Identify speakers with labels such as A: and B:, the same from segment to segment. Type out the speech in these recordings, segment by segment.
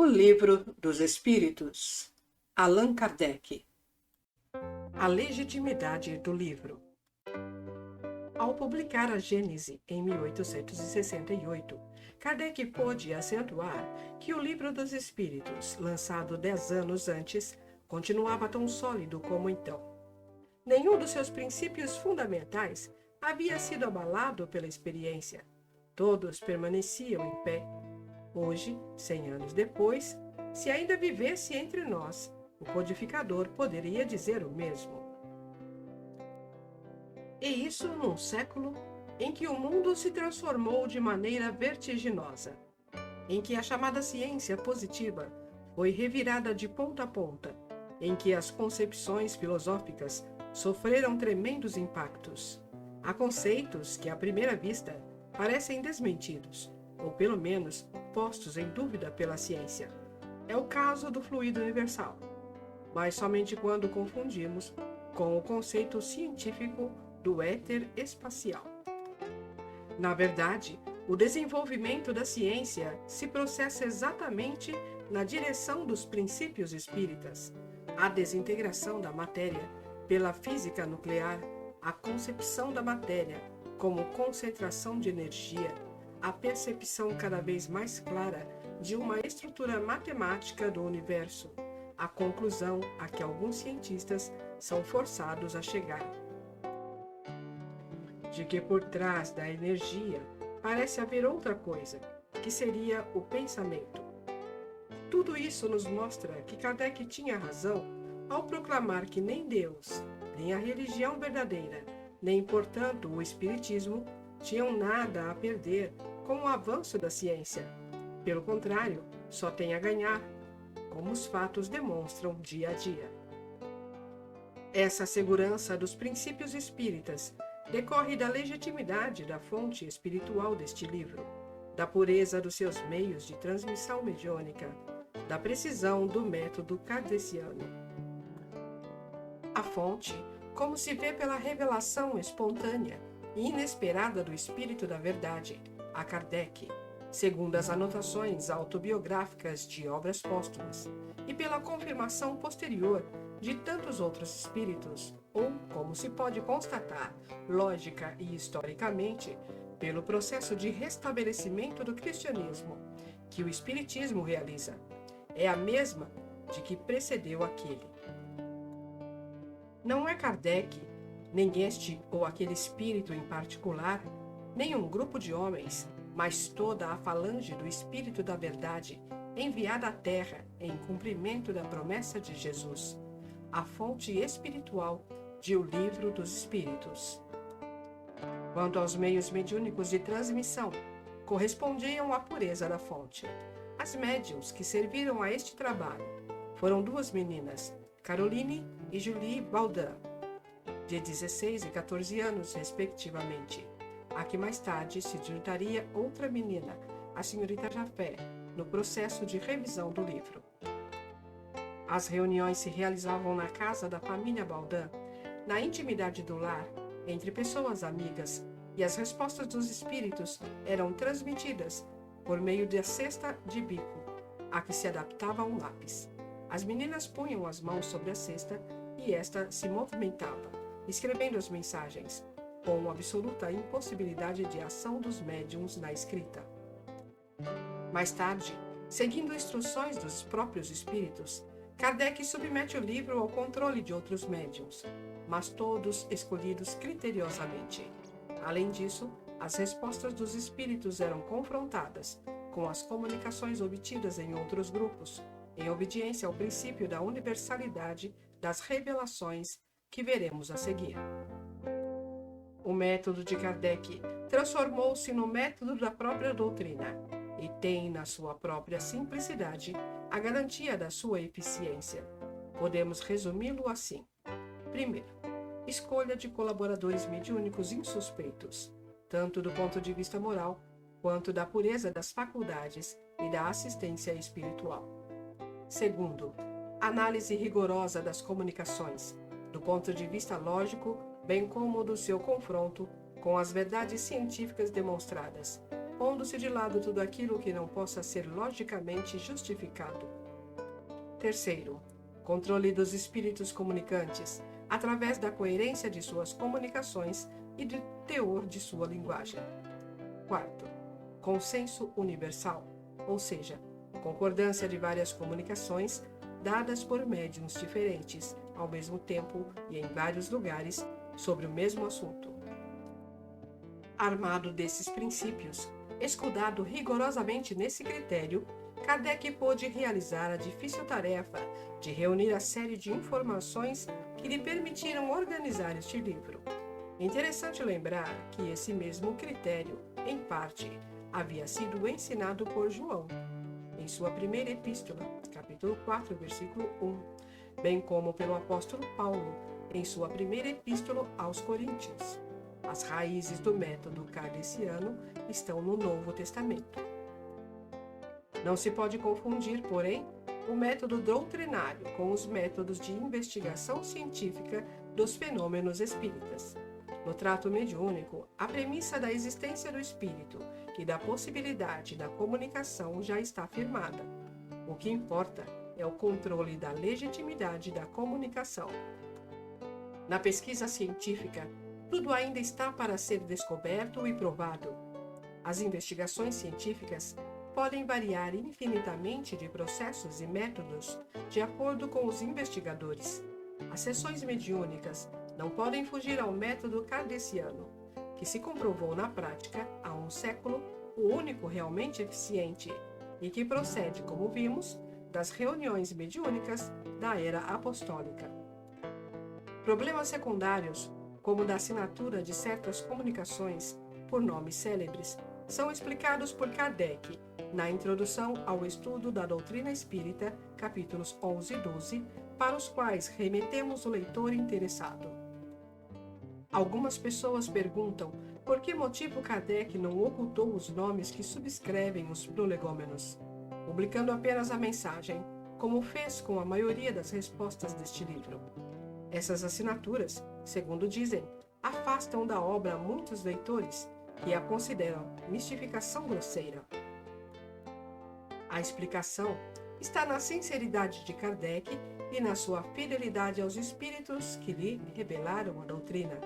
A: O Livro dos Espíritos, Allan Kardec. A legitimidade do livro. Ao publicar a Gênese em 1868, Kardec pôde acentuar que o Livro dos Espíritos, lançado 10 anos antes, continuava tão sólido como então. Nenhum dos seus princípios fundamentais havia sido abalado pela experiência. Todos permaneciam em pé. Hoje, 100 anos depois, se ainda vivesse entre nós, o codificador poderia dizer o mesmo. E isso num século em que o mundo se transformou de maneira vertiginosa, em que a chamada ciência positiva foi revirada de ponta a ponta, em que as concepções filosóficas sofreram tremendos impactos. Há conceitos que, à primeira vista, parecem desmentidos, ou pelo menos postos em dúvida pela ciência. É o caso do fluido universal, mas somente quando confundimos com o conceito científico do éter espacial. Na verdade, o desenvolvimento da ciência se processa exatamente na direção dos princípios espíritas. A desintegração da matéria pela física nuclear, a concepção da matéria como concentração de energia, a percepção cada vez mais clara de uma estrutura matemática do universo, a conclusão a que alguns cientistas são forçados a chegar. De que por trás da energia parece haver outra coisa, que seria o pensamento. Tudo isso nos mostra que Kardec tinha razão ao proclamar que nem Deus, nem a religião verdadeira, nem, portanto, o Espiritismo tinham nada a perder com o avanço da ciência. Pelo contrário, só tem a ganhar, como os fatos demonstram dia a dia. Essa segurança dos princípios espíritas decorre da legitimidade da fonte espiritual deste livro, da pureza dos seus meios de transmissão mediúnica, da precisão do método kardeciano. A fonte, como se vê pela revelação espontânea e inesperada do Espírito da Verdade, a Kardec, segundo as anotações autobiográficas de obras póstumas, e pela confirmação posterior de tantos outros espíritos, ou, como se pode constatar, lógica e historicamente, pelo processo de restabelecimento do cristianismo, que o Espiritismo realiza, é a mesma de que precedeu aquele. Não é Kardec, nem este ou aquele espírito em particular, nem um grupo de homens, mas toda a falange do Espírito da Verdade, enviada à Terra em cumprimento da promessa de Jesus, a fonte espiritual de O Livro dos Espíritos. Quanto aos meios mediúnicos de transmissão, correspondiam à pureza da fonte. As médiuns que serviram a este trabalho foram duas meninas, Caroline e Julie Baudin, de 16 e 14 anos, respectivamente, a que mais tarde se juntaria outra menina, a senhorita Jafé, no processo de revisão do livro. As reuniões se realizavam na casa da família Baudin, na intimidade do lar, entre pessoas amigas, e as respostas dos espíritos eram transmitidas por meio da cesta de bico, a que se adaptava um lápis. As meninas punham as mãos sobre a cesta e esta se movimentava, escrevendo as mensagens, com absoluta impossibilidade de ação dos médiuns na escrita. Mais tarde, seguindo instruções dos próprios espíritos, Kardec submete o livro ao controle de outros médiuns, mas todos escolhidos criteriosamente. Além disso, as respostas dos espíritos eram confrontadas com as comunicações obtidas em outros grupos, em obediência ao princípio da universalidade das revelações que veremos a seguir. O método de Kardec transformou-se no método da própria doutrina e tem, na sua própria simplicidade, a garantia da sua eficiência. Podemos resumi-lo assim. Primeiro, escolha de colaboradores mediúnicos insuspeitos, tanto do ponto de vista moral, quanto da pureza das faculdades e da assistência espiritual. Segundo, análise rigorosa das comunicações, do ponto de vista lógico, bem como do seu confronto com as verdades científicas demonstradas, pondo-se de lado tudo aquilo que não possa ser logicamente justificado. Terceiro, controle dos espíritos comunicantes, através da coerência de suas comunicações e do teor de sua linguagem. Quarto, consenso universal, ou seja, concordância de várias comunicações dadas por médiuns diferentes, ao mesmo tempo e em vários lugares, sobre o mesmo assunto. Armado desses princípios, escudado rigorosamente nesse critério, Kardec pôde realizar a difícil tarefa de reunir a série de informações que lhe permitiram organizar este livro. Interessante lembrar que esse mesmo critério, em parte, havia sido ensinado por João, em sua primeira epístola, capítulo 4, versículo 1, bem como pelo apóstolo Paulo, em sua primeira epístola aos Coríntios. As raízes do método kardeciano estão no Novo Testamento. Não se pode confundir, porém, o método doutrinário com os métodos de investigação científica dos fenômenos espíritas. No trato mediúnico, a premissa da existência do espírito e da possibilidade da comunicação já está firmada. O que importa é o controle da legitimidade da comunicação. Na pesquisa científica, tudo ainda está para ser descoberto e provado. As investigações científicas podem variar infinitamente de processos e métodos de acordo com os investigadores. As sessões mediúnicas não podem fugir ao método kardeciano, que se comprovou na prática há um século o único realmente eficiente e que procede, como vimos, das reuniões mediúnicas da era apostólica. Problemas secundários, como da assinatura de certas comunicações por nomes célebres, são explicados por Kardec na introdução ao estudo da doutrina espírita, capítulos 11 e 12, para os quais remetemos o leitor interessado. Algumas pessoas perguntam por que motivo Kardec não ocultou os nomes que subscrevem os prolegômenos, publicando apenas a mensagem, como fez com a maioria das respostas deste livro. Essas assinaturas, segundo dizem, afastam da obra muitos leitores que a consideram mistificação grosseira. A explicação está na sinceridade de Kardec e na sua fidelidade aos espíritos que lhe revelaram a doutrina.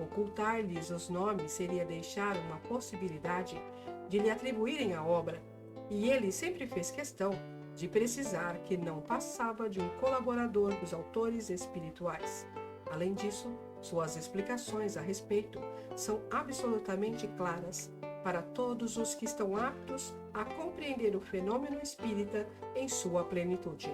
A: Ocultar-lhes os nomes seria deixar uma possibilidade de lhe atribuírem a obra, e ele sempre fez questão de precisar que não passava de um colaborador dos autores espirituais. Além disso, suas explicações a respeito são absolutamente claras para todos os que estão aptos a compreender o fenômeno espírita em sua plenitude.